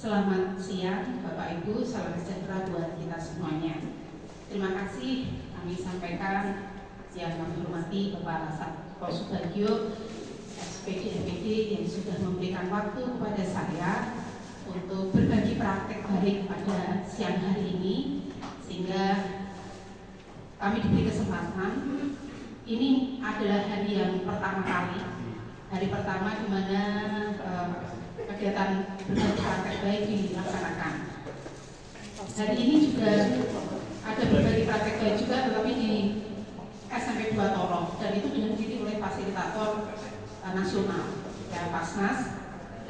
Selamat siang Bapak Ibu, salam sejahtera buat kita semuanya. Terima kasih kami sampaikan yang kami hormati Bapak Satko Subagio, SPD MPD yang sudah memberikan waktu kepada saya untuk berbagi praktek baik pada siang hari ini, sehingga kami diberi kesempatan. Ini adalah hari yang pertama kali, hari pertama di mana kegiatan berbagi praktek baik dilaksanakan. Hari ini juga ada berbagi praktek baik juga, tetapi di SMP 2 Toro, dan itu dihadiri oleh fasilitator nasional, ya Pasnas.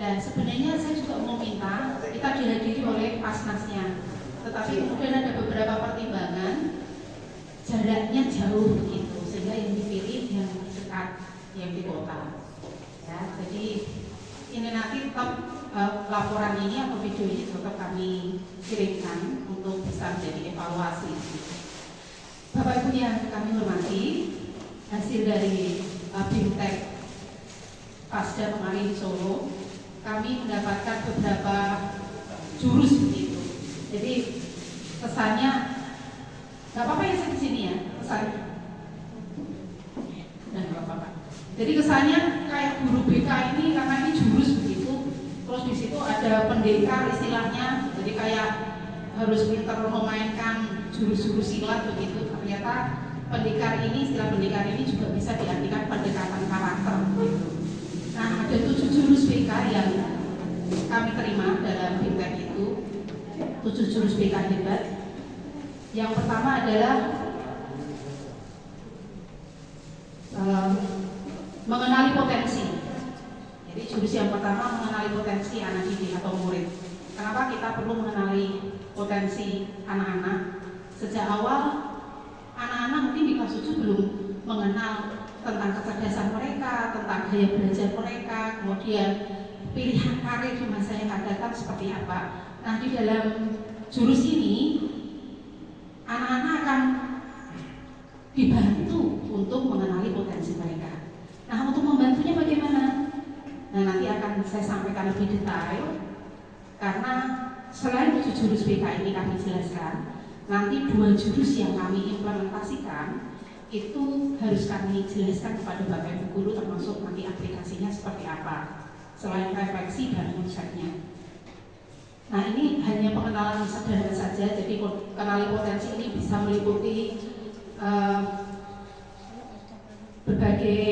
Dan sebenarnya saya juga mau minta kita dihadiri oleh Pasnasnya, tetapi kemudian ada beberapa pertimbangan jaraknya jauh begitu, sehingga yang dipilih yang dekat, yang di kota. Ya, jadi ini nanti tetap laporan ini atau video ini tetap kami kirimkan untuk bisa menjadi evaluasi. Bapak Ibu yang kami hormati, hasil dari BIMTEK Pasda kemarin di Solo, kami mendapatkan beberapa jurus begitu. Jadi kesannya, nggak apa-apa ya saya di sini ya, kesannya. Nah, nggak apa-apa. Jadi kesannya kayak guru BK ini karena ini jurus begitu, terus di situ ada pendekar istilahnya, jadi kayak harus pintar memainkan jurus-jurus silat begitu. Ternyata pendekar ini, istilah pendekar ini juga bisa diartikan pendekatan karakter begitu. Nah, ada 7 jurus BK yang kami terima dalam BIMTEK itu, 7 jurus BK hebat. Yang pertama adalah mengenali potensi. Jadi jurus yang pertama mengenali potensi anak didik atau murid. Kenapa kita perlu mengenali potensi anak-anak? Sejak awal anak-anak mungkin di kelas 7 belum mengenal tentang kecerdasan mereka, tentang gaya belajar mereka, kemudian pilihan karir di masa yang akan datang seperti apa. Nah, di dalam jurus ini anak-anak akan dibantu untuk mengenali potensi mereka. Nah, untuk membantunya bagaimana? Nah, nanti akan saya sampaikan lebih detail, karena selain 7 jurus BK ini kami jelaskan, nanti 2 jurus yang kami implementasikan itu harus kami jelaskan kepada Bapak Ibu guru, termasuk nanti aplikasinya seperti apa, selain refleksi dan konsepnya. Nah, ini hanya pengenalan sederhana saja. Jadi kenali potensi ini bisa meliputi berbagai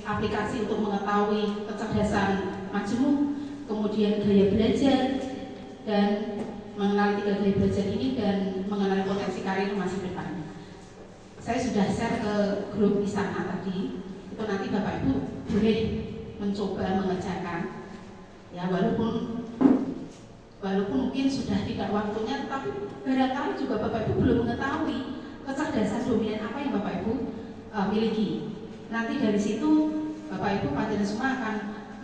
aplikasi untuk mengetahui kecerdasan majemuk, kemudian gaya belajar, dan mengenali 3 gaya belajar ini, dan mengenali potensi karir masa depan. Saya sudah share ke grup di sana tadi, itu nanti Bapak Ibu boleh mencoba mengerjakan, ya walaupun mungkin sudah tidak waktunya, tetapi barangkali juga Bapak Ibu belum mengetahui kecerdasan dominan apa yang Bapak Ibu miliki. Nanti dari situ Bapak Ibu pada semua akan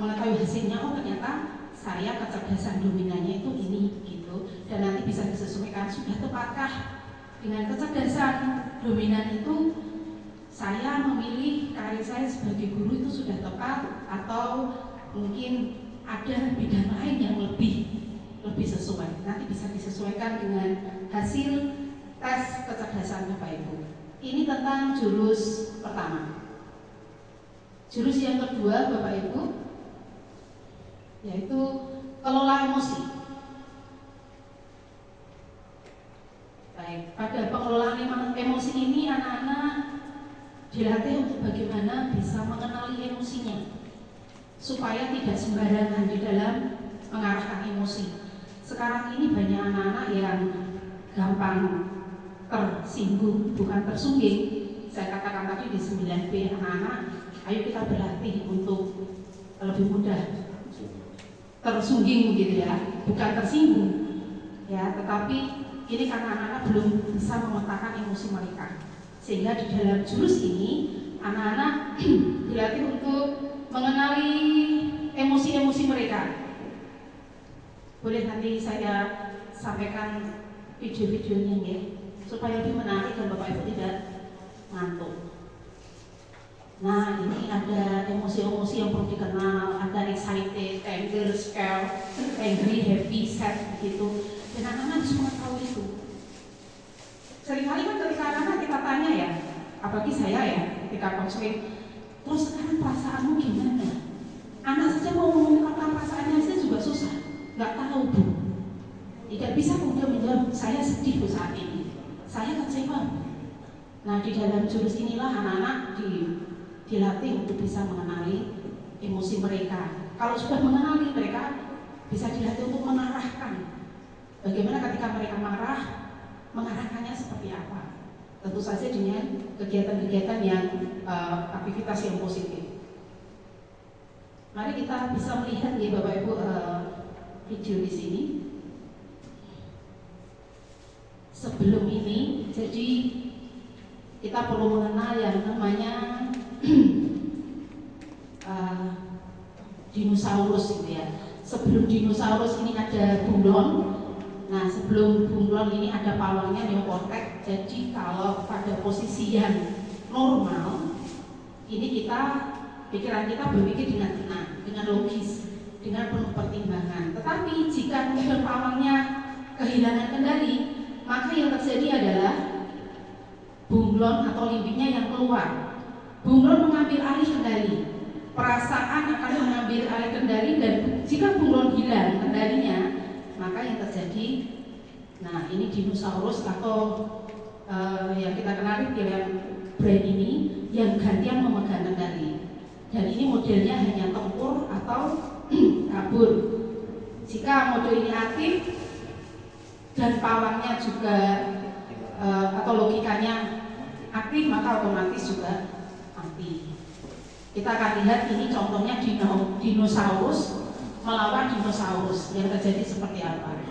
mengetahui hasilnya. Oh, ternyata saya kecerdasan dominannya itu ini gitu, dan nanti bisa disesuaikan, sudah tepatkah dengan kecerdasan dominan itu saya memilih karir saya sebagai guru itu sudah tepat, atau mungkin ada bidang lain yang lebih sesuai. Nanti bisa disesuaikan dengan hasil tes kecerdasan Bapak Ibu. Ini tentang jurus pertama. Jurus yang kedua Bapak Ibu yaitu kelola emosi. Baik, pada pengelolaan emosi ini anak-anak dilatih untuk bagaimana bisa mengenali emosinya, supaya tidak sembarangan di dalam mengarahkan emosi. Sekarang ini banyak anak-anak yang gampang tersinggung, bukan tersungging. Saya katakan tadi di 9B, anak-anak, ayo kita berlatih untuk lebih mudah tersungging begitu ya, bukan tersinggung ya, tetapi ini karena anak-anak belum bisa memetakan emosi mereka. Sehingga di dalam jurus ini anak-anak dilatih untuk mengenali emosi-emosi mereka. Boleh nanti saya sampaikan video-videonya ya, supaya lebih menarik dan Bapak Ibu tidak ngantuk. Nah, ini ada emosi-emosi yang perlu dikenal, ada excited, anger, scared, angry, happy, sad gitu. Dan anak-anak harus mengetahui itu. Seringkali kan ketika anak-anak kita tanya ya, apalagi saya ya, ketika konseling, terus sekarang perasaanmu gimana? Anak saja mau mengungkapkan perasaannya saja juga susah, nggak tahu Bu. Tidak bisa kemudian menjawab, saya sedih Bu saat ini, saya kecewa. Nah di dalam jurus inilah anak-anak dilatih untuk bisa mengenali emosi mereka. Kalau sudah mengenali, mereka bisa dilatih untuk mengarahkan. Bagaimana ketika mereka marah, mengarahkannya seperti apa? Tentu saja dengan kegiatan-kegiatan yang aktivitas yang positif. Mari kita bisa melihat ya Bapak Ibu video di sini. Sebelum ini, jadi kita perlu mengenal yang namanya dinosaurus gitu ya. Sebelum dinosaurus ini ada bunglon. Nah sebelum bunglon ini ada pawangnya neokortex. Jadi kalau pada posisi yang normal, ini pikiran kita berpikir dengan tenang, dengan logis, dengan penuh pertimbangan. Tetapi jika kemudian pawangnya kehilangan kendali, maka yang terjadi adalah bunglon atau limbiknya yang keluar. Bunglon mengambil alih kendali, perasaan akan mengambil alih kendali, dan jika bunglon hilang kendalinya, maka yang terjadi, nah ini dinosaurus atau yang kita kenali dengan brain ini yang gantian memegang kendali. Dan ini modelnya hanya tempur atau kabur. Jika model ini aktif dan pawangnya juga atau logikanya aktif, maka otomatis juga mati. Kita akan lihat ini contohnya dinosaurus melawan dinosaurus yang terjadi seperti apa.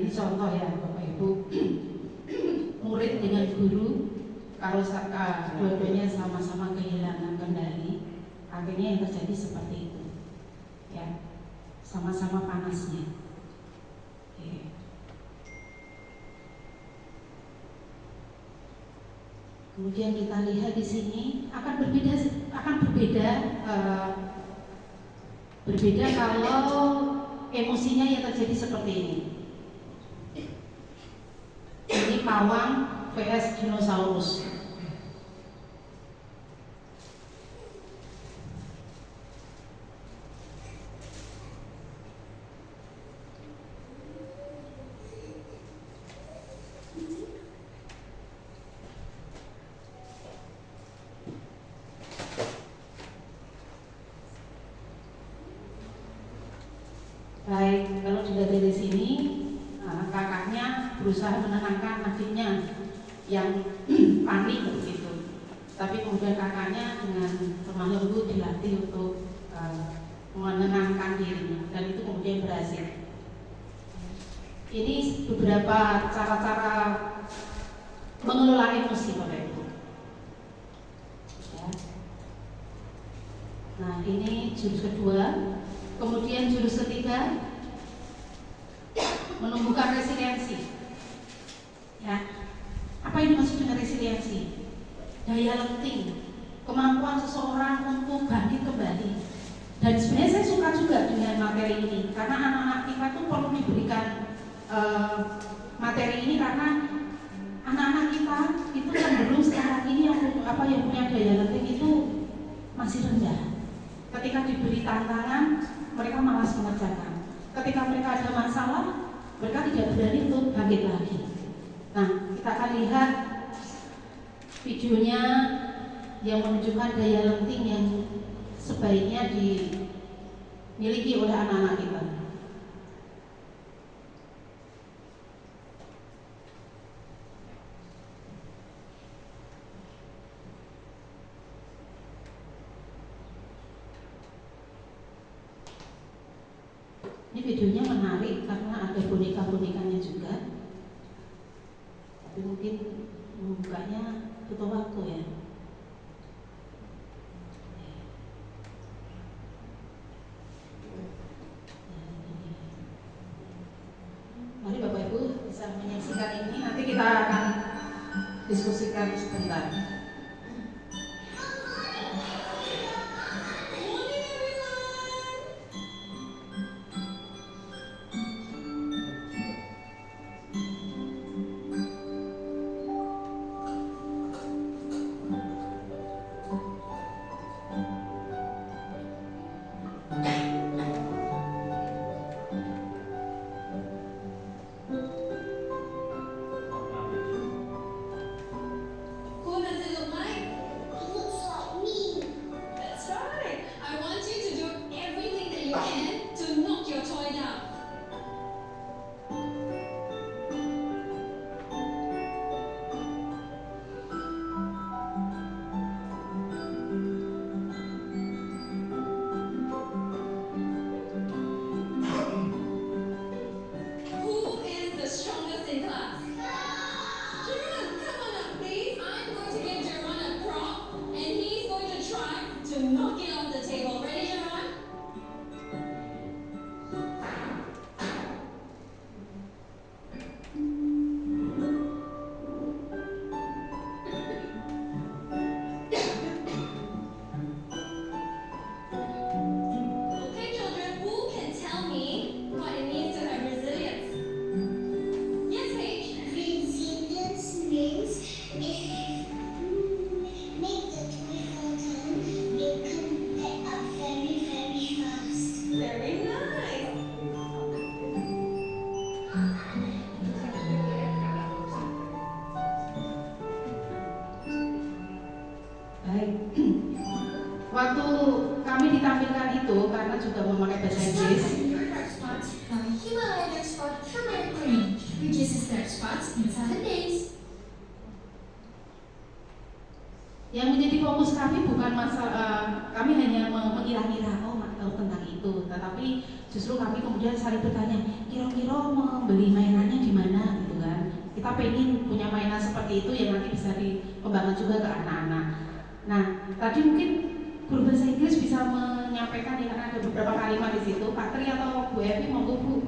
Contoh ya Bapak Ibu, murid dengan guru, kalau dua-duanya sama-sama kehilangan kendali, akhirnya yang terjadi seperti itu, ya, sama-sama panasnya. Oke. Kemudian kita lihat di sini akan berbeda kalau emosinya yang terjadi seperti ini. Ini pawang vs dinosaurus. Baik, kalau dilihat dari sini, kakaknya berusaha menenangkan adiknya yang panik begitu. Tapi kemudian kakaknya dengan lemah lembut dilatih untuk menenangkan dirinya, dan itu kemudian berhasil. Ini beberapa cara-cara mengelola emosi Bapak Ibu. Ya. Nah, ini jurus kedua. Kemudian jurus ketiga, menumbuhkan resiliensi. Ya, apa ini maksud dengan resiliensi? Daya lenting, kemampuan seseorang untuk bangkit kembali. Dan sebenarnya saya suka juga dengan materi ini, karena anak-anak kita tuh perlu diberikan materi ini, karena anak-anak kita itu cenderung sekarang ini yang punya daya lenting itu masih rendah. Ketika diberi tantangan, mereka malas mengerjakan. Ketika mereka ada masalah, mereka tidak berani untuk bangkit lagi. Nah, kita akan lihat videonya yang menunjukkan daya lenting yang sebaiknya dimiliki oleh anak-anak kita. Ini videonya menarik karena ada boneka-bonekanya juga. Tapi mungkin membukanya butuh waktu ya. Mari Bapak Ibu bisa menyaksikan ini. Nanti kita akan diskusikan sebentar. Waktu kami ditampilkan itu karena juga memakai bahasa Inggris. Himalaya Dark Spot Turmeric Cream reduces dark spots in 7 days. Yang menjadi fokus kami bukan masalah, kami hanya mengira-ngira tahu tentang itu, tetapi justru kami kemudian saling bertanya, kira-kira membeli mainannya di mana gitu kan? Kita pengen punya mainan seperti itu yang nanti bisa dikembangkan juga ke anak-anak. Nah, tadi mungkin guru bahasa Inggris bisa menyampaikan ya, karena ada beberapa kalimat di situ. Pak Tri atau Bu Evi, monggo Bu.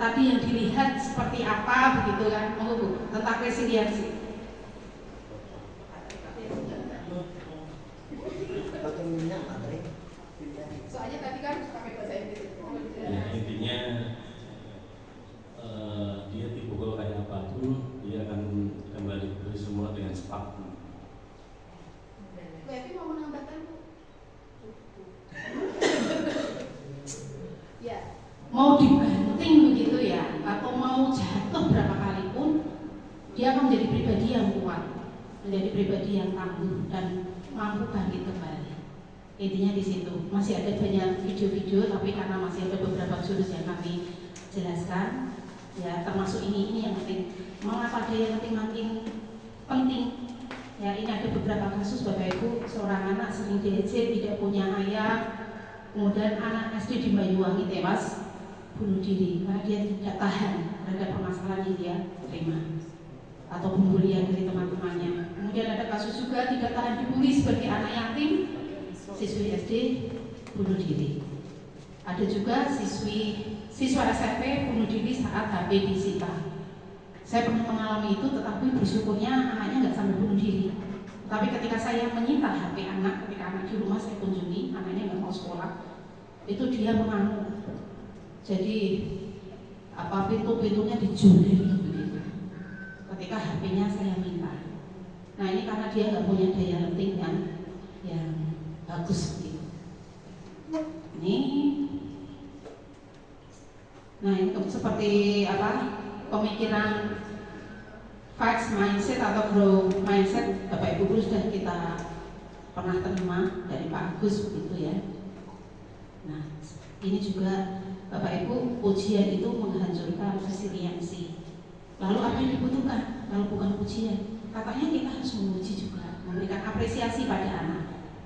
Tadi yang dilihat seperti apa begitu kan, monggo Bu, tentang resiliensi. Soalnya tadi kan pakai bahasa Inggris. Ya, intinya dia dipukul kayak apapun, dia akan kembali pulih semua dengan cepat. Bu Evi mau menambahkan Bu? Ya, mau dibanting begitu ya, atau mau jatuh berapa kali pun, dia akan menjadi pribadi yang kuat, menjadi pribadi yang tangguh dan mampu bangkit kembali. Intinya di situ. Masih ada banyak video-video, tapi karena masih ada beberapa jurus yang kami jelaskan, ya termasuk ini yang penting. Mengapa daya ketik makin penting? Ya, ini ada beberapa kasus Bapak Ibu, seorang anak sering diejek, tidak punya ayah, kemudian anak SD di Banyuwangi tewas bunuh diri karena dia tidak tahan terhadap permasalahan yang dia terima atau pembulian dari teman-temannya. Kemudian ada kasus juga tidak tahan dibully sebagai anak yatim, siswi SD bunuh diri. Ada juga siswa SMP bunuh diri saat HP disita. Saya pernah mengalami itu, tetapi bersyukurnya anaknya nggak sampai bunuh diri. Tapi ketika saya menyita HP anak, ketika anak di rumah saya kunjungi, anaknya nggak mau sekolah, itu dia mengamuk. Jadi pintu-pintunya dijulir begitu. Ketika HP-nya saya minta. Nah ini karena dia nggak punya daya lenting yang bagus begitu. Nah ini seperti pemikiran fixed mindset atau growth mindset Bapak Ibu Guru sudah kita pernah terima dari Pak Agus begitu ya. Nah ini juga Bapak Ibu, ujian itu menghancurkan resiliensi. Lalu apa yang dibutuhkan? Kalau bukan ujian, katanya kita harus menguji juga, memberikan apresiasi pada anak.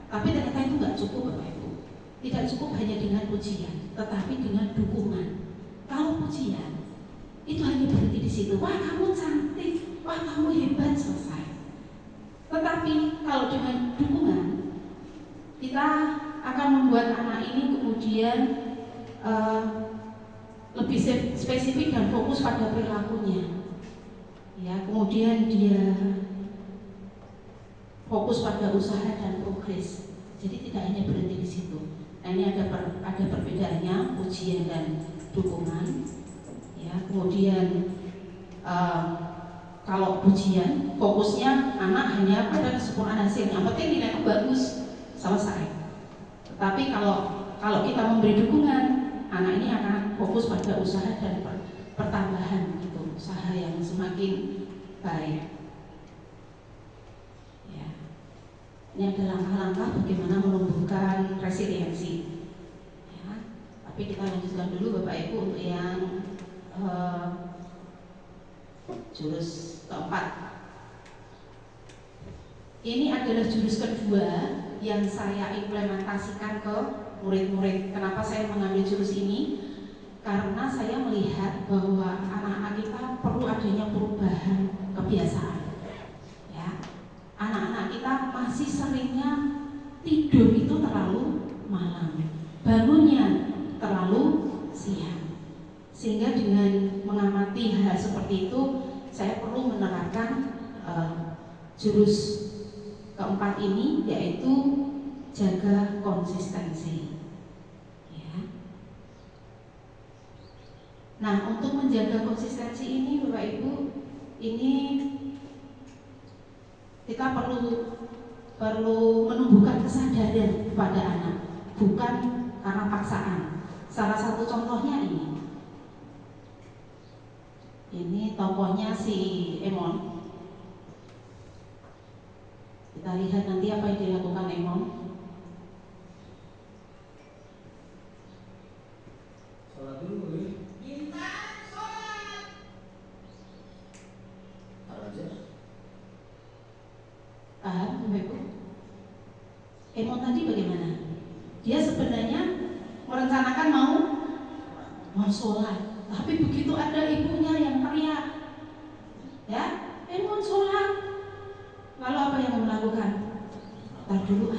Tapi ternyata itu nggak cukup Bapak Ibu. tidak cukup hanya dengan pujian, tetapi dengan dukungan. Kalau pujian itu hanya berhenti di situ, wah kamu cantik, wah kamu hebat, selesai. Tetapi kalau dengan dukungan, kita akan membuat anak ini kemudian lebih spesifik dan fokus pada perilakunya. Ya, kemudian dia fokus pada usaha dan progres. Jadi tidak hanya berhenti di situ. Nah, ini ada perbedaannya pujian dan dukungan. Ya, kemudian kalau pujian fokusnya anak hanya pada kesempurnaan hasil. Yang penting nilainya bagus, selesai. Tetapi kalau kita memberi dukungan, anak ini akan fokus pada usaha dan pertambahan gitu, usaha yang semakin baik. Ya. Ini ada langkah-langkah bagaimana menumbuhkan resiliensi. Ya. Tapi kita lanjutkan dulu Bapak Ibu untuk yang jurus keempat. Ini adalah jurus kedua yang saya implementasikan ke murid-murid. Kenapa saya mengambil jurus ini? Karena saya melihat bahwa anak-anak kita perlu adanya perubahan kebiasaan. Ya, anak-anak kita masih seringnya tidur itu terlalu malam, bangunnya terlalu siang. Sehingga dengan mengamati hal seperti itu, saya perlu menerapkan jurus keempat ini, yaitu jaga konsistensi. Ya. Nah, untuk menjaga konsistensi ini, Bapak Ibu, ini kita perlu menumbuhkan kesadaran kepada anak, bukan karena paksaan. Salah satu contohnya ini tokohnya si Emon. Kita lihat nanti apa yang dilakukan Emon. Sholat dulu, Intan, sholat. aja. Paham, Bapak Ibu? Emon tadi bagaimana? Dia sebenarnya merencanakan mau sholat, tapi begitu ada ibunya yang teriak, ya, Emon sholat. Lalu apa yang kamu lakukan? Tar dulu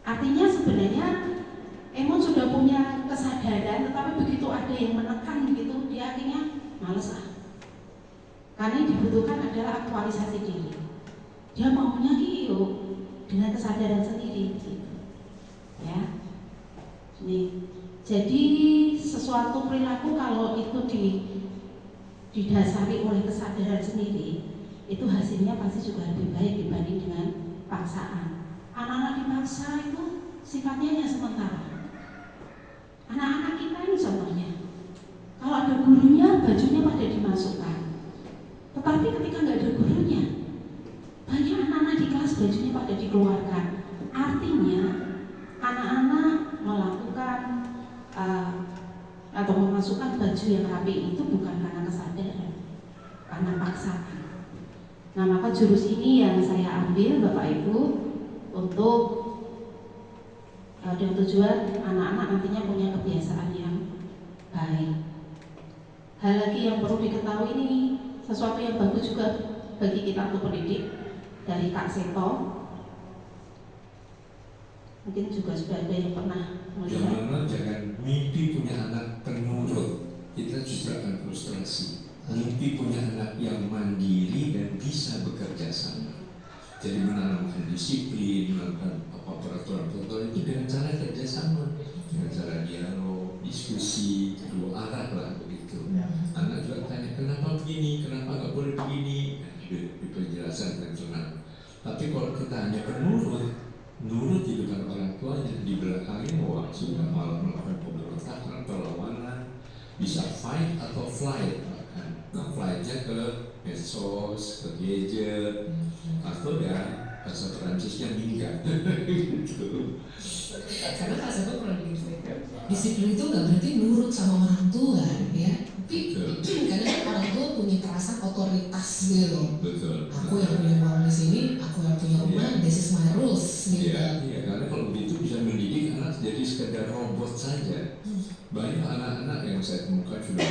Artinya sebenarnya Emon sudah punya kesadaran, tetapi begitu ada yang menekan gitu, dia akhirnya males Karena yang dibutuhkan adalah aktualisasi diri. Dia maunya gitu dengan kesadaran sendiri gitu. Ya. Nih. Jadi sesuatu perilaku kalau itu didasari oleh kesadaran sendiri, itu hasilnya pasti juga lebih baik dibanding dengan paksaan. Anak-anak dipaksa itu sifatnya hanya sementara. Anak-anak kita ini contohnya, kalau ada gurunya, bajunya pada dimasukkan. Tetapi ketika nggak ada gurunya, banyak anak-anak di kelas bajunya pada dikeluarkan. Artinya anak-anak melakukan atau memasukkan baju yang rapi itu bukan karena kesadaran, karena paksaan. Nah, maka jurus ini yang saya ambil Bapak Ibu untuk dengan tujuan anak-anak nantinya punya kebiasaan yang baik. Hal lagi yang perlu diketahui ini sesuatu yang bagus juga bagi kita untuk pendidik, dari Kak Seto. Mungkin juga sudah ada yang pernah melihat. Yang mana jangan mimpi punya anak penurut, kita justru akan frustrasi. Mimpi punya anak yang mandiri dan bisa bekerja sama. Jadi menanamkan disiplin, menanamkan peraturan-peraturan itu dengan cara kerjasama, dengan cara dialog, diskusi, dua arah lah begitu. Anak juga tanya kenapa begini, kenapa nggak boleh begini, di penjelasan dengan tenang. Tapi kalau kita hanya nurut di depan orang tuanya, di belakangnya wah sudah malah melakukan pemberontakan, perlawanan, bisa fight atau flight bahkan. Nah, flightnya ke medsos, ke gadget, atau ya bahasa Perancisnya minggat. Gitu. Karena Kak Seto pernah gitu, disiplin itu nggak berarti nurut sama orang tua, ya. Tapi kadang orang tua punya perasaan otoritas gitu. Betul. Aku yang punya uang di sini, aku yang punya rumah, this is my rules gitu. Iya, karena kalau begitu bisa mendidik sekedar robot saja. Banyak anak-anak yang saya temukan sudah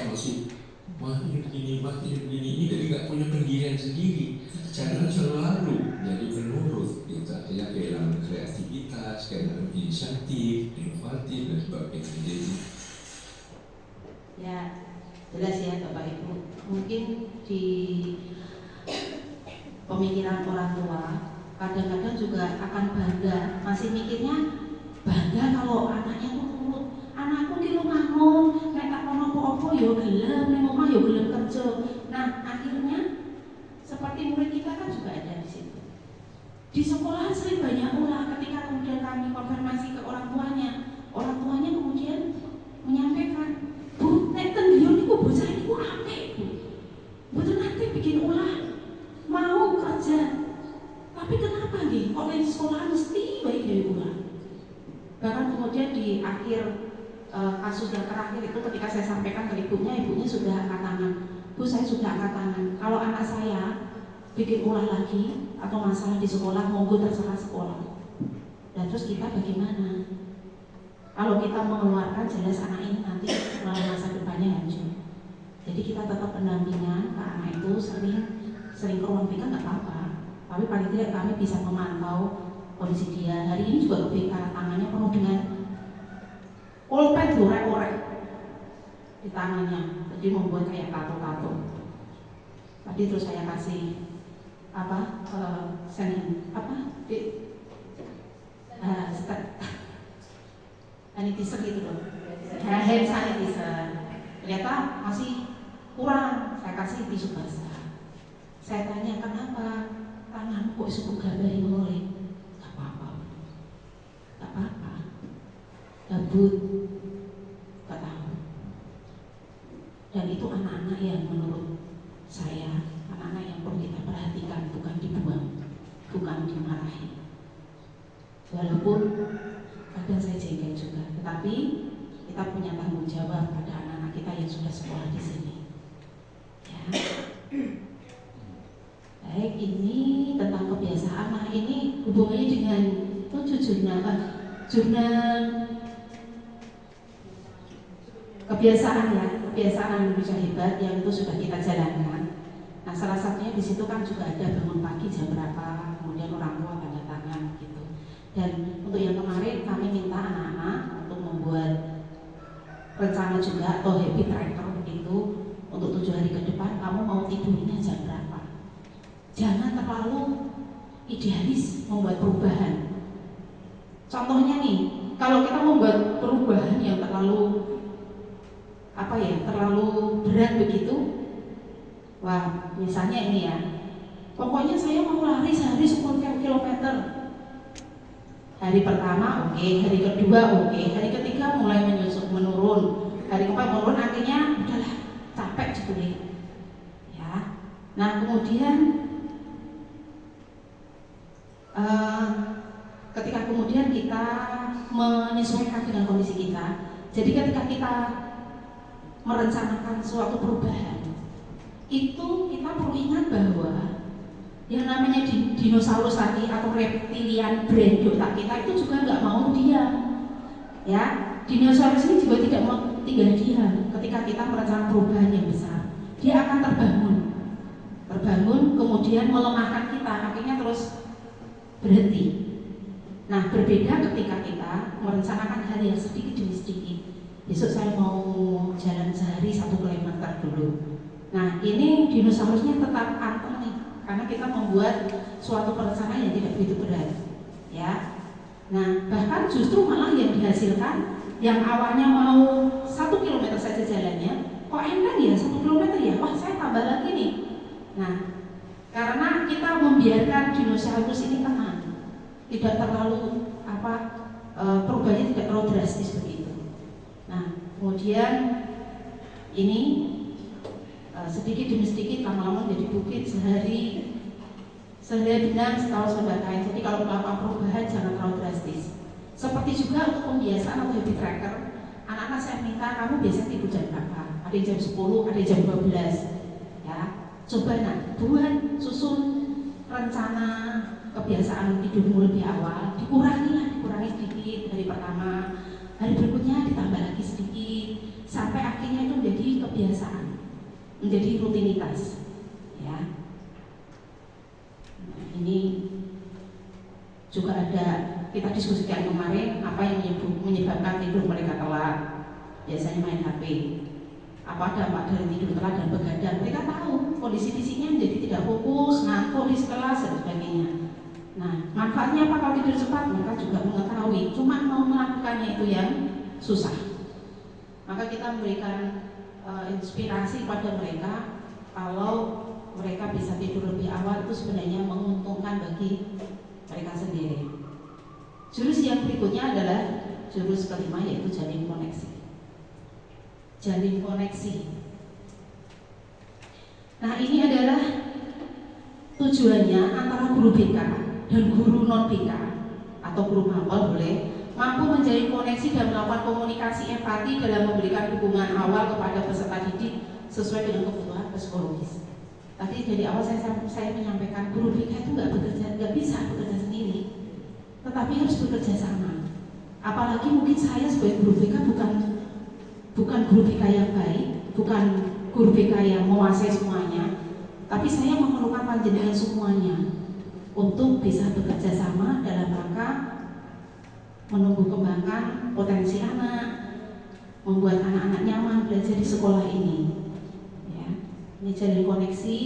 masih mahir begini, jadi nggak punya pendirian sendiri. Karena selalu jadi penurut, kita ya kehilangan kreativitas, kehilangan inisiatif, inovatif dan sebagainya. Jadi, Ya, jelas ya Bapak Ibu. Mungkin di pemikiran orang tua kadang-kadang juga akan bangga, masih mikirnya bangga kalau anaknya nurut. Anakku di rumahmu, nek tak apa-apa yo gelem, nek omah yo gelem kerja. Nah, akhirnya seperti murid kita kan juga ada di situ. Di sekolahan sering banyak ulah ketika kemudian kami konfirmasi ke orang tuanya kemudian menyampaikan, Bu, nek ten yo niku bocah niku apik, Bu. Mboten nate bikin ulah, mau kerja. Tapi kenapa nih? Kok di sekolah mesti baik dari ulah? Bahkan kemudian di akhir kasus yang terakhir itu ketika saya sampaikan ke ibunya sudah angkat tangan. Bu, saya sudah angkat tangan. Kalau anak saya bikin ulah lagi atau masalah di sekolah, monggo terserah sekolah. Dan terus kita bagaimana? Kalau kita mengeluarkan, jelas anak ini nanti masa depannya hancur. Jadi kita tetap pendampingan ke anak itu, sering ke ruang BK nggak apa-apa. Tapi paling tidak kami bisa memantau kondisi dia. Hari ini juga ke BK, tangannya penuh dengan pulpen orek-orek di tangannya, jadi membuat kayak tato-tato. Tadi terus saya kasih sanitizer gitu loh, hand sanitizer. Ternyata masih kurang, saya kasih tisu basah. Saya tanya, kenapa tanganmu kok cukup gambari ngoleh? Gak apa-apa, gak apa-apa. Gabut, gak tahu. Dan itu anak-anak yang menurut saya, anak-anak yang perlu kita perhatikan, bukan dibuang, bukan dimarahi. Walaupun kadang saya jengkel juga, tetapi kita punya tanggung jawab pada anak-anak kita yang sudah sekolah di sini. Ya. Baik, ini tentang kebiasaan. Nah, ini hubungannya dengan jurnal kebiasaan ya, kebiasaan Indonesia Hebat yang itu sudah kita jalankan. Nah, salah satunya di situ kan juga ada bangun pagi jam berapa, kemudian orang tua tanda tangan gitu. Dan untuk yang kemarin kami minta anak-anak untuk membuat rencana juga atau happy tracker itu untuk 7 hari ke depan kamu mau tidurnya jam berapa. Jangan terlalu idealis membuat perubahan. Contohnya nih, kalau kita membuat perubahan yang terlalu berat begitu, wah misalnya ini ya, pokoknya saya mau lari sehari 10 km. Hari pertama oke, hari kedua oke, hari ketiga mulai menurun, hari keempat menurun, akhirnya udahlah capek jebule. Ya. Nah kemudian ketika kemudian kita menyesuaikan dengan kondisi kita, jadi ketika kita merencanakan suatu perubahan, itu kita perlu ingat bahwa yang namanya dinosaurus tadi atau reptilian brain otak kita itu juga nggak mau diam. Ya, dinosaurus ini juga tidak mau tinggal diam. Ketika kita merencanakan perubahan yang besar, dia akan terbangun, kemudian melemahkan kita, akhirnya terus berhenti. Nah, berbeda ketika kita merencanakan hal yang sedikit demi sedikit. Besok saya mau jalan sehari 1 kilometer dulu. Nah, ini dinosaurusnya tetap anteng nih, karena kita membuat suatu perencanaan yang tidak begitu berat, ya. Nah, bahkan justru malah yang dihasilkan, yang awalnya mau 1 kilometer saja jalannya, kok enteng ya 1 kilometer ya, wah saya tambah lagi nih. Nah, karena kita membiarkan dinosaurus ini tenang, tidak terlalu perubahannya tidak terlalu drastis begitu. Nah, kemudian ini sedikit demi sedikit lama-lama menjadi bukit, sehari benang setahun sebagainya. Jadi kalau melakukan perubahan jangan terlalu drastis. Seperti juga untuk pembiasaan atau habit tracker, anak-anak saya minta kamu biasanya tidur jam berapa? Ada jam 10, ada jam 12. Ya, coba buat susun rencana kebiasaan tidurmu lebih awal, dikurangi dikurangi sedikit hari pertama, hari berikutnya ditambah lagi sedikit, sampai akhirnya itu menjadi kebiasaan, menjadi rutinitas. Ya, nah, ini juga ada kita diskusikan kemarin apa yang menyebabkan tidur mereka telat, biasanya main HP. Apa dampak dari tidur telat dan begadang? Mereka tahu kondisi fisiknya menjadi tidak fokus, ngantuk di kelas dan sebagainya. Nah, manfaatnya apa kalau tidur cepat? Mereka juga mengetahui, cuma mau melakukannya itu yang susah. Maka kita memberikan inspirasi pada mereka kalau mereka bisa tidur lebih awal itu sebenarnya menguntungkan bagi mereka sendiri. Jurus yang berikutnya adalah jurus kelima, yaitu jalin koneksi. Jalin koneksi. Nah, ini adalah tujuannya antara guru BK dan guru non BK atau guru mapel boleh mampu menjalin koneksi dan melakukan komunikasi empati dalam memberikan dukungan awal kepada peserta didik sesuai dengan kebutuhan psikologis. Tadi dari awal saya menyampaikan guru BK itu nggak bisa bekerja sendiri, tetapi harus bekerja sama. Apalagi mungkin saya sebagai guru BK bukan guru BK yang baik, bukan guru BK yang menguasai semuanya, tapi saya memerlukan panjenengan semuanya untuk bisa bekerja sama dalam rangka menumbuh kembangkan potensi anak, membuat anak-anak nyaman belajar di sekolah ini. Ya, ini jalin koneksi.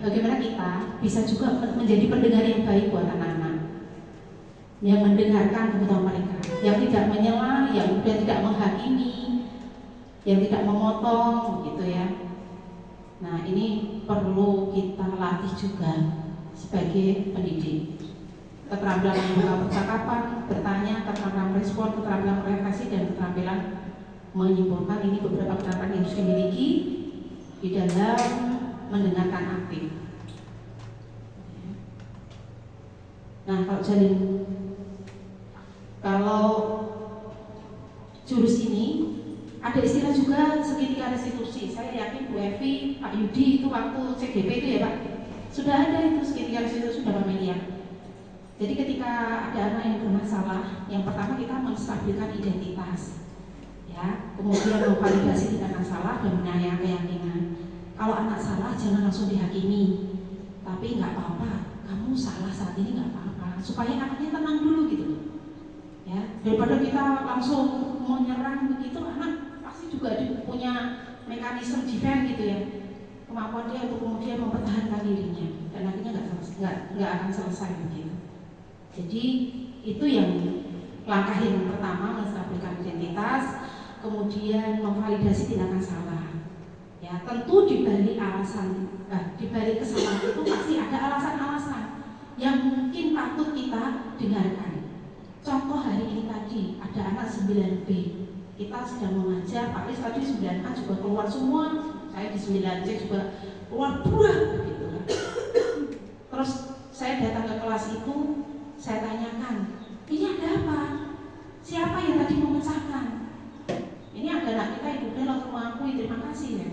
Bagaimana kita bisa juga menjadi pendengar yang baik buat anak-anak, yang mendengarkan kebutuhan mereka, yang tidak menyela, yang tidak menghakimi, yang tidak memotong, gitu ya. Nah, ini perlu kita latih juga sebagai pendidik. Keterampilan membuka percakapan, bertanya, keterampilan respon, keterampilan refleksi, dan keterampilan menyimpulkan, ini beberapa keterampilan yang harus dimiliki di dalam mendengarkan aktif. Nah, kalau jurus ini ada istilah juga segitiga restitusi. Saya yakin Bu Evi, Pak Yudi itu waktu CGP itu ya Pak, sudah ada itu segitiga restitusi, sudah familiar. Jadi ketika ada anak yang bermasalah, yang pertama kita menstabilkan identitas, ya, kemudian memvalidasi tindakan salah dan menyayangkan keyakinan. Kalau anak salah jangan langsung dihakimi, tapi nggak apa-apa, kamu salah saat ini nggak apa-apa, supaya anaknya tenang dulu gitu, ya. Daripada kita langsung menyerang begitu, anak pasti juga punya mekanisme defense gitu ya, kemampuan dia untuk kemudian mempertahankan dirinya, dan akhirnya nggak akan selesai begitu. Jadi itu yang langkah yang pertama, menstabilkan identitas, kemudian memvalidasi tindakan salah. Ya, tentu dibalik kesalahan itu pasti ada alasan-alasan yang mungkin patut kita dengarkan. Contoh hari ini tadi ada anak 9B, kita sedang mengajar, Pak Ris tadi 9A juga keluar semua, saya di 9C juga keluar buah gitu kan. Terus saya datang ke kelas itu, saya tanyakan, ini ada apa? Siapa yang tadi memecahkan? Ini ada anak kita yang udah langsung mengakui, terima kasih ya.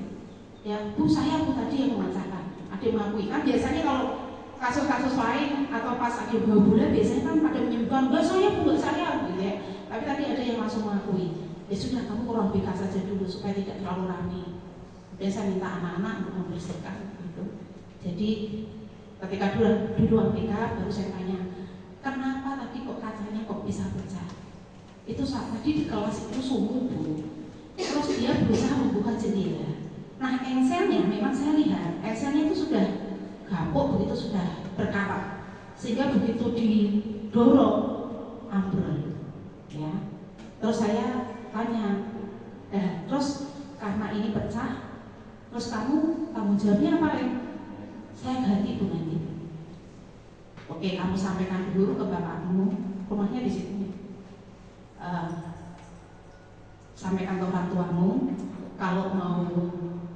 Ya, Bu, saya tadi yang memecahkan. Ada yang mengakui. Kan biasanya kalau kasus-kasus lain atau pas ada bawa bola biasanya kan pada menyebutkan, enggak saya, Bu, enggak saya, gitu ya. Tapi tadi ada yang langsung mengakui. Ya sudah, kamu kurang BK saja dulu supaya tidak terlalu ramai. Dan saya minta anak-anak untuk membersihkan gitu. Jadi ketika dulu BK baru saya tanya, kenapa tadi kok kacanya kok bisa pecah? Itu saat tadi di kelas itu sungguh, Bu. Terus dia berusaha membuka jendela. Nah, engselnya memang saya lihat, engselnya itu sudah gapuk, begitu sudah berkarat, sehingga begitu didorong ambrol. Ya. Terus saya tanya, terus karena ini pecah, terus kamu tanggung jawabnya apa, Rem? Saya ganti, Bu, nanti. Oke, kamu sampaikan dulu ke bapakmu, rumahnya di situ. Sampaikan ke orang tuamu, kalau mau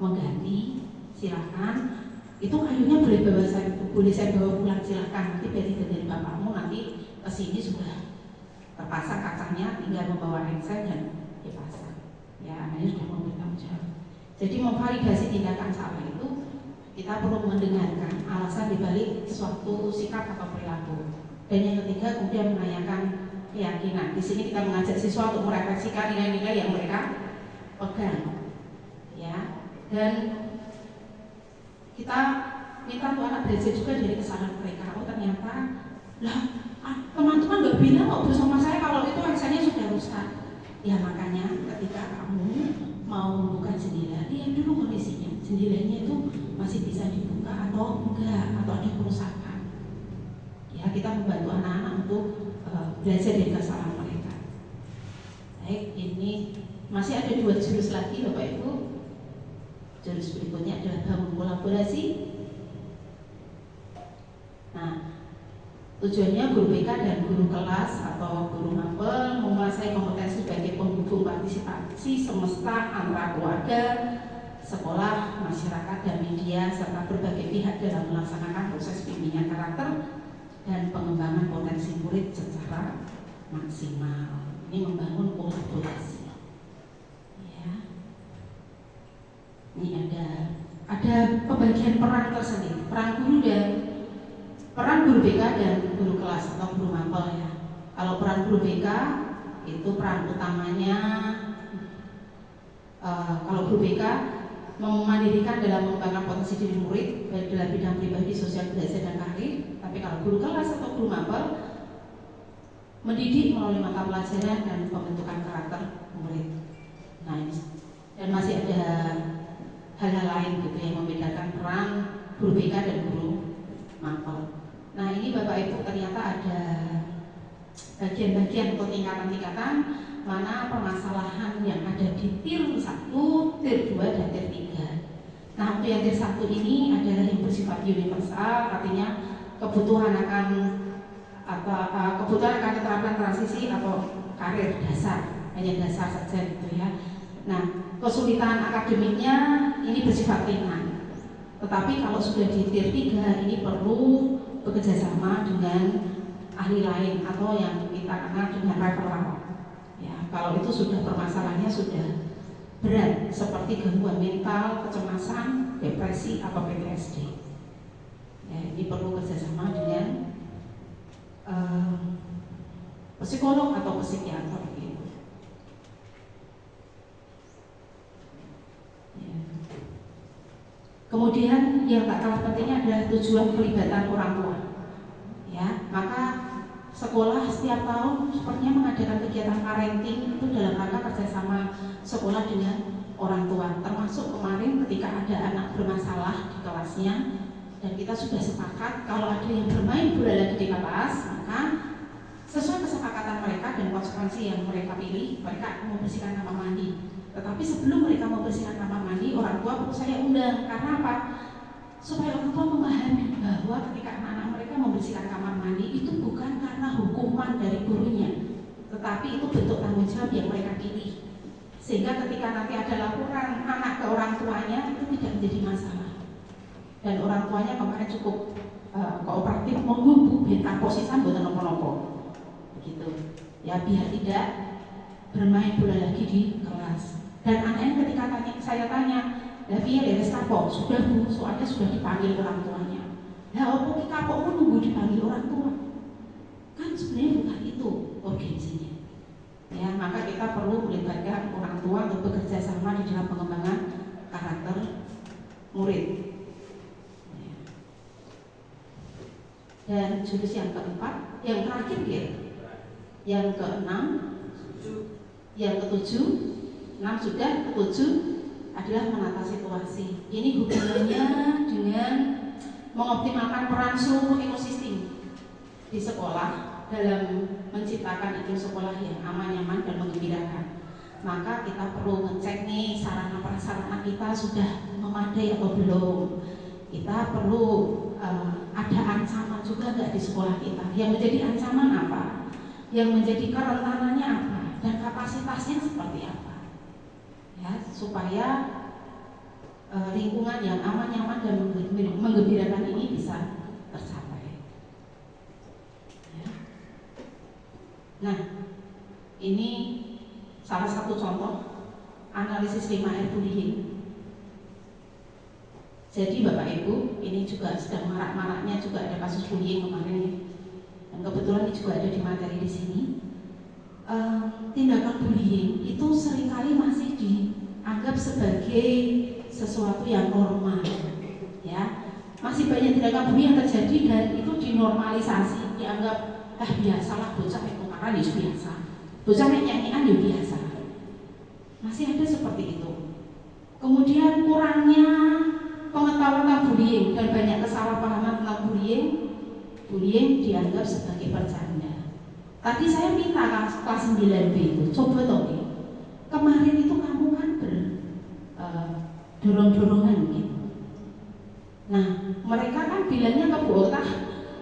mengganti silakan. Itu kayunya boleh saya bawa pulang, silakan. Nanti biar dari bapakmu nanti kesini sudah terpasang kacanya, tinggal membawa engsel dan dipasang. Ya, anaknya sudah mau bertanggung jawab. Jadi memvalidasi tindakan salah itu kita perlu mendengarkan alasan dibalik suatu sikap atau perilaku. Dan yang ketiga kemudian menanyakan keyakinan. Di sini kita mengajak siswa untuk merefleksikan nilai-nilai yang mereka pegang, ya. Dan kita minta tuh anak belajar juga dari kesalahan mereka. Oh ternyata, lah teman-teman nggak bilang kok bersama saya kalau itu aksennya sudah rusak. Ya makanya ketika kamu mau membuka jendela, lihat dulu kondisinya. Jendelanya itu masih bisa dibuka atau enggak, atau ada kerusakan. Ya kita membantu anak-anak untuk belajar dari kesalahan mereka. Baik, ini masih ada 2 jurus lagi Bapak Ibu. Jurus berikutnya adalah bangun kolaborasi. Nah, tujuannya guru BK dan guru kelas atau guru mapel menguasai kompetensi sebagai penghubung partisipasi semesta antara keluarga, sekolah, masyarakat, dan media serta berbagai pihak dalam melaksanakan proses bimbingan karakter dan pengembangan potensi murid secara maksimal. Ini membangun kolaborasi. Ya. Ini ada pembagian peran tersendiri, peran guru BK dan guru kelas atau guru mapel ya. Kalau peran guru BK itu peran utamanya kalau guru BK memandirikan dalam mengembangkan potensi diri murid baik dalam bidang pribadi, sosial, belajar dan karir. Tapi kalau guru kelas atau guru mapel mendidik melalui mata pelajaran dan pembentukan karakter murid. Nah ini dan masih ada hal-hal lain gitu yang membedakan peran guru BK dan guru mapel. Nah ini Bapak Ibu ternyata ada bagian-bagian atau tingkatan-tingkatan mana permasalahan yang ada di tier 1, tier 2, dan tier 3. Nah untuk yang tier 1 ini adalah yang bersifat universal, artinya kebutuhan akan keterampilan transisi atau karir dasar, hanya dasar saja gitu ya. Nah kesulitan akademiknya ini bersifat ringan. Tetapi kalau sudah di tier 3 ini perlu bekerjasama dengan ahli lain atau yang kita kenal dengan referral. Ya, kalau itu sudah permasalahannya sudah berat seperti gangguan mental, kecemasan, depresi atau PTSD. Ya, ini perlu kerjasama dengan psikolog atau psikiater gitu. Ya. Kemudian yang tak kalah pentingnya adalah tujuan pelibatan orang tua. Ya, maka sekolah setiap tahun sepertinya mengadakan kegiatan parenting itu dalam rangka kerjasama sekolah dengan orang tua. Termasuk kemarin ketika ada anak bermasalah di kelasnya dan kita sudah sepakat kalau ada yang bermain bola lagi di kelas, maka sesuai kesepakatan mereka dan konsekuensi yang mereka pilih, mereka akan membersihkan kamar mandi. Tetapi sebelum mereka membersihkan kamar mandi, orang tua perlu saya undang. Karena apa? Supaya orang tua memahami bahwa ketika anak-anak mereka membersihkan kamar mandi itu bukan karena hukuman dari gurunya, tetapi itu bentuk tanggung jawab yang mereka pilih. Sehingga ketika nanti ada laporan anak ke orang tuanya itu tidak menjadi masalah. Dan orang tuanya kemarin cukup kooperatif menghubung beta posisan buat nopo-nopo. Begitu. Ya biar tidak bermain bola lagi di kelas. Dan anaknya ketika saya tanya, tapi ya dari kapok, sudah bu, soalnya sudah dipanggil orang tuanya. Nah, apa kapok pun nunggu dipanggil orang tua? Kan sebenarnya bukan itu urgensinya. Ya, maka kita perlu melibatkan orang tua untuk bekerja sama di dalam pengembangan karakter murid. Ya. Dan jurus yang keempat, yang terakhir ya, yang keenam, yang ketujuh, 6 sudah, ketujuh adalah menata situasi. Ini hubungannya dengan mengoptimalkan peran seluruh ekosistem di sekolah dalam menciptakan iklim sekolah yang aman, nyaman, dan menggembirakan. Maka kita perlu ngecek nih sarana prasarana kita sudah memadai atau belum. Kita perlu ada ancaman juga nggak di sekolah kita. Yang menjadi ancaman apa? Yang menjadi kerentanannya apa? Dan kapasitasnya seperti apa? Ya, supaya lingkungan yang aman, nyaman, dan menggembirakan ini bisa tercapai. Ya. Nah, ini salah satu contoh analisis 5R bullying. Jadi Bapak Ibu, ini juga sedang marak-maraknya juga ada kasus bullying kemarin. dan kebetulan ini juga ada di materi di sini. Tindakan bullying itu seringkali masih dianggap sebagai sesuatu yang normal, ya. Masih banyak tindakan bullying yang terjadi dan itu dinormalisasi, dianggap biasalah bocah itu karena ya biasa, bocah nyanyian ya biasa. Masih ada seperti itu. Kemudian kurangnya pengetahuan tentang bullying dan banyak kesalahpahaman tentang bullying dianggap sebagai bercanda. Tadi saya minta kelas 9B itu, coba toh kemarin itu kamu kan dorong-dorongan gitu. Nah, mereka kan bilangnya ke Bu Ota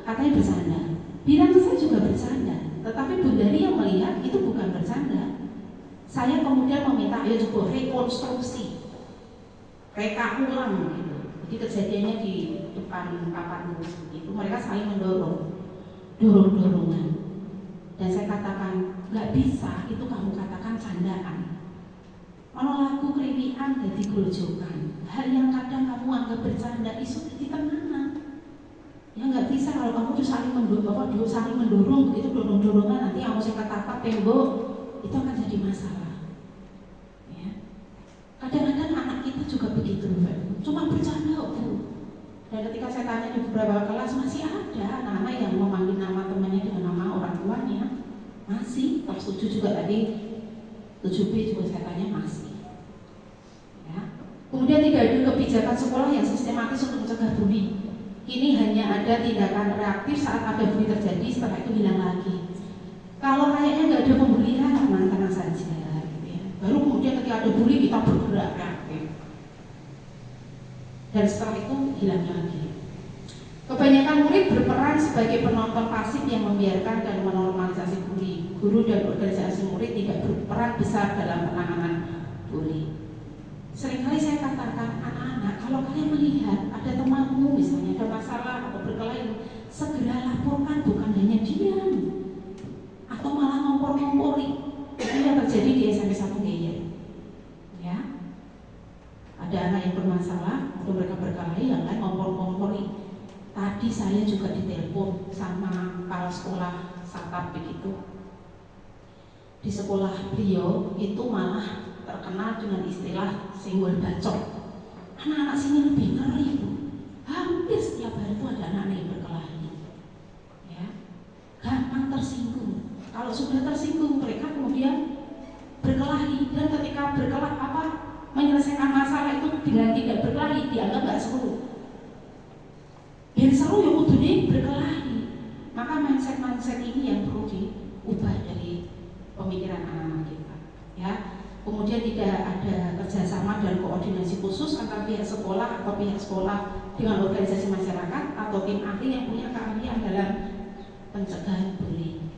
katanya bercanda. Bilang saya juga bercanda, tetapi Bu Dari yang melihat itu bukan bercanda. Saya kemudian meminta ayo coba rekonstruksi, reka ulang gitu. Jadi kejadiannya di depan papan tulis itu mereka saling dorong-dorongan. Dan saya katakan, nggak bisa, itu kamu katakan candaan. Kalau lagu kriwian jadi grojokan, hal yang kadang kamu anggap bercanda itu jadi tenanan. Ya nggak bisa kalau kamu tuh saling mendorong begitu dorong-dorongan, nanti kamu saya katakan tembok itu akan jadi masalah. Ya. Kadang-kadang anak kita juga begitu, cuma bercanda Bu. Dan ketika saya tanya di beberapa kelas masih ada anak-anak yang memanggil nama temannya dengan nama orang tuanya, masih. Kelas 7 juga tadi 7B juga saya tanya masih. Ya. Kemudian tidak ada kebijakan sekolah yang sistematis untuk mencegah bully. Ini hanya ada tindakan reaktif saat ada bully terjadi, setelah itu hilang lagi. Kalau kayaknya nggak ada pembulian, tenang saja. Gitu ya. Baru kemudian ketika ada bully kita bergerak reaktif. Dan setelah itu hilang lagi. Kebanyakan murid berperan sebagai penonton pasif yang membiarkan dan menormalisasi bully. Guru dan organisasi murid tidak berperan besar dalam penanganan bully. Seringkali saya katakan anak-anak, kalau kalian melihat ada temanmu misalnya ada masalah atau berkelahi, segera laporkan, bukan hanya diam atau malah ngompor-ngompori. Itu yang terjadi di SMP 1 Geyer. Ya. Ada anak yang bermasalah atau mereka berkelahi, yang lain ngompor-ngompori. Tadi saya juga ditelepon sama kepala sekolah Satap begitu. Di sekolah beliau itu malah terkenal dengan istilah senggol bacok. Anak-anak sini lebih ngeri Bu. Hampir setiap hari itu ada anak yang berkelahi. Ya, gampang tersinggung. Kalau sudah tersinggung mereka kemudian berkelahi, dan ketika menyelesaikan masalah itu dengan tidak berkelahi dianggap nggak seru. Yang seru ya kudunya berkelahi. Maka mindset ini yang perlu diubah dari pemikiran anak-anak kita. Ya. Kemudian tidak ada kerjasama dan koordinasi khusus antara pihak sekolah atau pihak sekolah dengan organisasi masyarakat atau tim ahli yang punya keahlian dalam pencegahan bullying.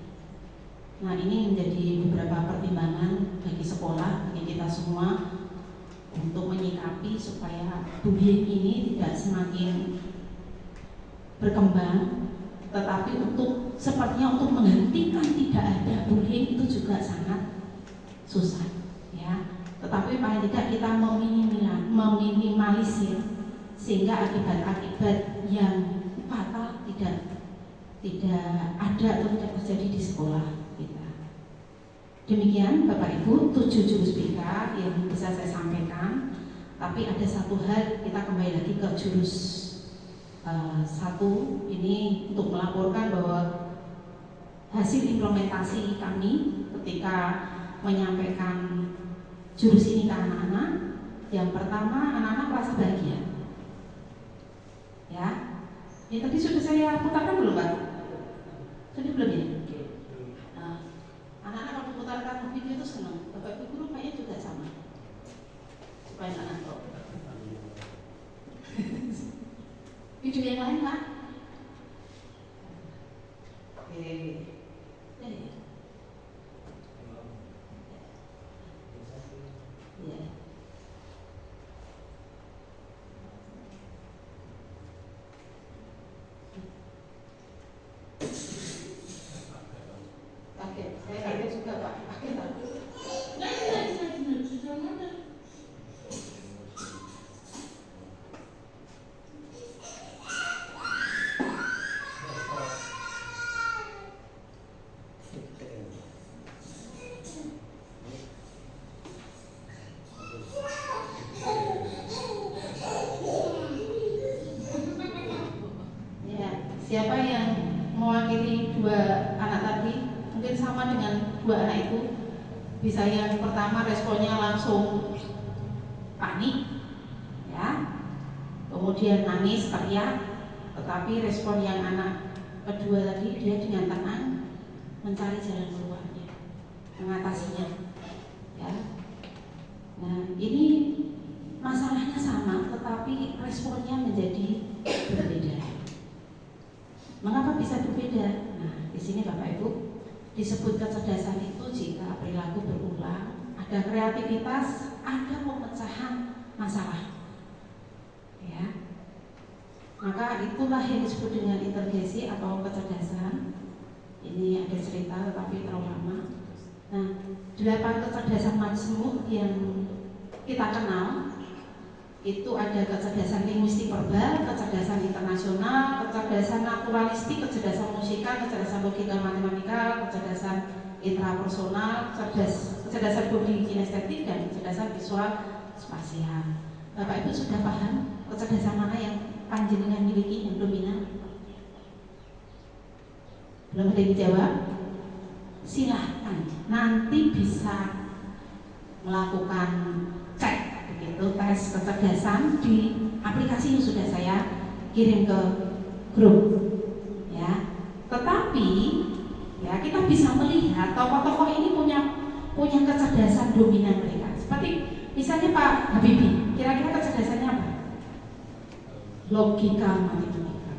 Nah, ini menjadi beberapa pertimbangan bagi sekolah, bagi kita semua untuk menyikapi supaya bullying ini tidak semakin berkembang, tetapi sepertinya untuk menghentikan tidak ada bullying itu juga sangat susah. Ya, tetapi paling tidak kita meminimalisir sehingga akibat-akibat yang fatal tidak ada atau tidak terjadi di sekolah kita. Demikian Bapak Ibu 7 jurus BK yang bisa saya sampaikan. Tapi ada satu hal, kita kembali lagi ke jurus 1 ini untuk melaporkan bahwa hasil implementasi kami ketika menyampaikan jurus ini ke anak-anak. Yang pertama, anak-anak merasa bahagia. Ya, tadi sudah saya putarkan belum Pak? Sudah belum ya? Nah, anak-anak kalau putarkan video itu senang. Bapak Ibu guru kayaknya juga sama. Supaya anak tahu. Video yang lain Pak? Oke. Ya. Pakai, saya pakai juga Pak. Pakai Pak. dengan dua anak itu. Bisa yang pertama responnya langsung panik, ya, kemudian nangis, teriak. Tetapi respon yang anak kedua tadi, dia dengan tenang mencari jalan keluarnya, mengatasinya, ya. Nah, ini masalahnya sama, tetapi responnya menjadi berbeda. Mengapa bisa berbeda? Nah, di sini Bapak Ibu disebut kecerdasan itu jika perilaku berulang, ada kreativitas, ada pemecahan masalah. Ya. Maka itulah yang disebut dengan inteligensi atau kecerdasan. Ini ada cerita tetapi terlalu lama. Nah, 8 kecerdasan majemuk yang kita kenal itu ada kecerdasan linguistik verbal, kecerdasan internasional, kecerdasan naturalistik, kecerdasan musikal, kecerdasan logika matematika, kecerdasan intrapersonal, kecerdasan bodi kinestetik, dan kecerdasan visual spasial. Bapak Ibu sudah paham kecerdasan mana yang panjenengan miliki yang dominan? Belum ada yang dijawab? Silahkan nanti bisa melakukan cek begitu, tes kecerdasan di aplikasi yang sudah saya kirim ke grup, ya. Tetapi ya kita bisa melihat tokoh-tokoh ini punya kecerdasan dominan mereka. Seperti misalnya Pak Habibie, kira-kira kecerdasannya apa? Logika matematika.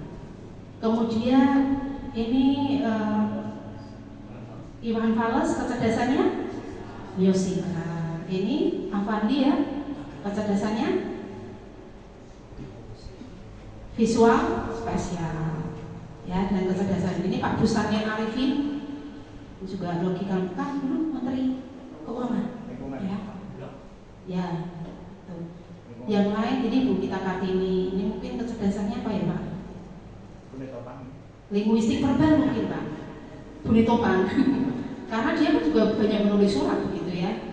Kemudian ini Iwan Fals, kecerdasannya biofisika. Ini Avandi, ya, kecerdasannya visual spasial, ya. Dan kecerdasan ini Pak Busanian Arifin juga logika, kan dulu Menteri Keuangan, ya. Ya, tuh. Yang lain ini Bu Gita Kartini, ini mungkin kecerdasannya apa ya Pak? Linguistik verbal mungkin Pak, Buni Topang. Karena dia juga banyak menulis surat begitu, ya.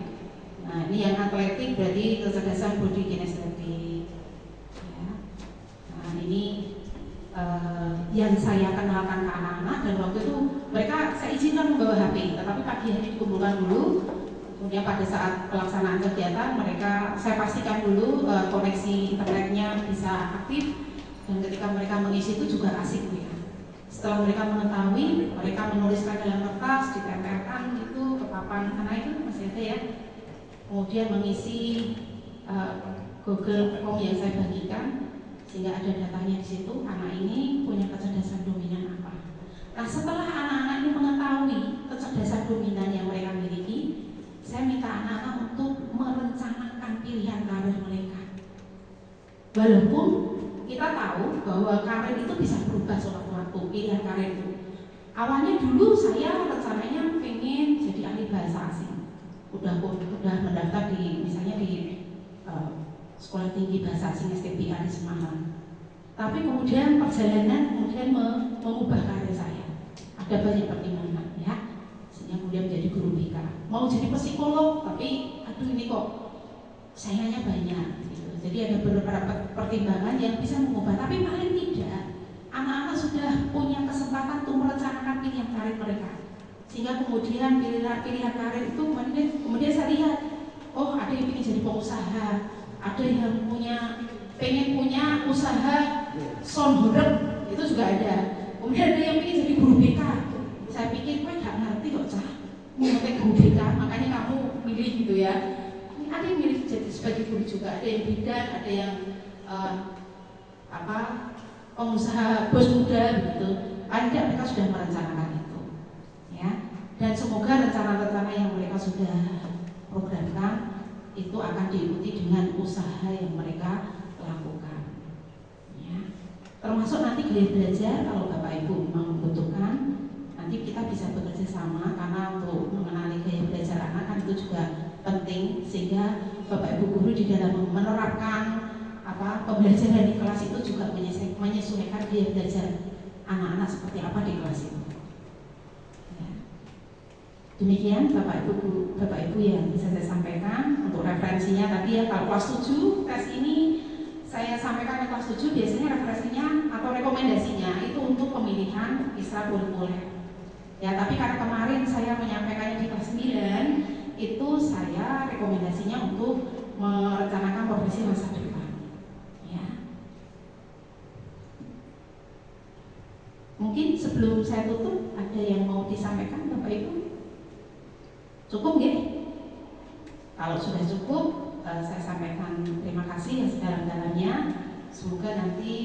Nah, ini yang atletik berarti kecerdasan bodi kinestetik, ya. Nah, ini yang saya kenalkan ke anak-anak, dan waktu itu mereka saya izinkan membawa HP, tetapi pagi hari dikumpulkan dulu. Kemudian pada saat pelaksanaan kegiatan mereka saya pastikan dulu koneksi internetnya bisa aktif, dan ketika mereka mengisi itu juga asik, ya. Setelah mereka mengetahui, mereka menuliskan dalam kertas, ditempelkan gitu ke papan karena itu masih ada, ya. Kemudian mengisi Google Form yang saya bagikan, sehingga ada datanya di situ. Anak ini punya kecerdasan dominan apa? Nah, setelah anak-anak ini mengetahui kecerdasan dominan yang mereka miliki, saya minta anak-anak untuk merencanakan pilihan karir mereka. Walaupun kita tahu bahwa karir itu bisa berubah sewaktu-waktu, pilihan karir itu. Awalnya dulu saya rencananya pengen jadi ahli bahasa asing. Udah mendaftar di misalnya di Sekolah Tinggi Bahasa Asing STBA di Semarang. Tapi kemudian perjalanan mengubah karir saya. Ada banyak pertimbangan, ya. Sehingga kemudian menjadi guru BK. Mau jadi psikolog, tapi aduh ini kok saingannya banyak gitu. Jadi ada beberapa pertimbangan yang bisa mengubah, tapi paling tidak anak-anak sudah punya kesempatan untuk merencanakan pilihan karir mereka. Sehingga kemudian pilihan karir itu kemudian saya lihat, oh ada yang ingin jadi pengusaha, ada yang pengen punya usaha soundboard, itu juga ada. Kemudian ada yang ingin jadi guru BK. Saya pikir, kok nggak ngerti kok Cah, mau guru BK, makanya kamu milih gitu, ya. Ada yang milih jadi sebagai guru juga, ada yang bidan, ada yang pengusaha bos muda begitu. Paling tidak mereka sudah merencanakan itu, ya. Dan semoga rencana-rencana yang mereka sudah programkan itu akan diikuti dengan usaha yang mereka lakukan, ya. Termasuk nanti gaya belajar, kalau Bapak Ibu memang membutuhkan, nanti kita bisa bekerja sama, karena untuk mengenali gaya belajar anak kan itu juga penting, sehingga Bapak Ibu guru di dalam menerapkan pembelajaran di kelas itu juga menyesuaikan gaya belajar anak-anak seperti apa di kelas itu, ya. Demikian Bapak Ibu yang bisa saya sampaikan untuk referensinya tadi, ya. Kalau kelas 7 tes ini saya sampaikan di kelas 7 biasanya referensinya atau rekomendasinya itu untuk pemilihan ekstrakurikuler. Ya, tapi karena kemarin saya menyampaikannya di kelas 9, itu saya rekomendasinya untuk merencanakan profesi masa depan. Ya. Mungkin sebelum saya tutup ada yang mau disampaikan Bapak Ibu? Cukup nggih? Kalau sudah cukup, saya sampaikan terima kasih yang sedalam-dalamnya. Semoga nanti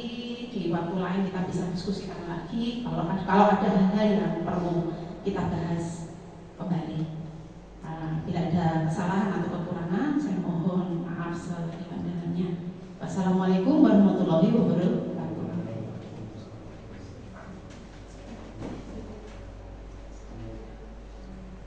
di waktu lain kita bisa diskusikan lagi kalau ada hal-hal yang perlu kita bahas kembali. Bila ada kesalahan atau kekurangan, saya mohon maaf sedalam-dalamnya. Wassalamualaikum warahmatullahi wabarakatuh.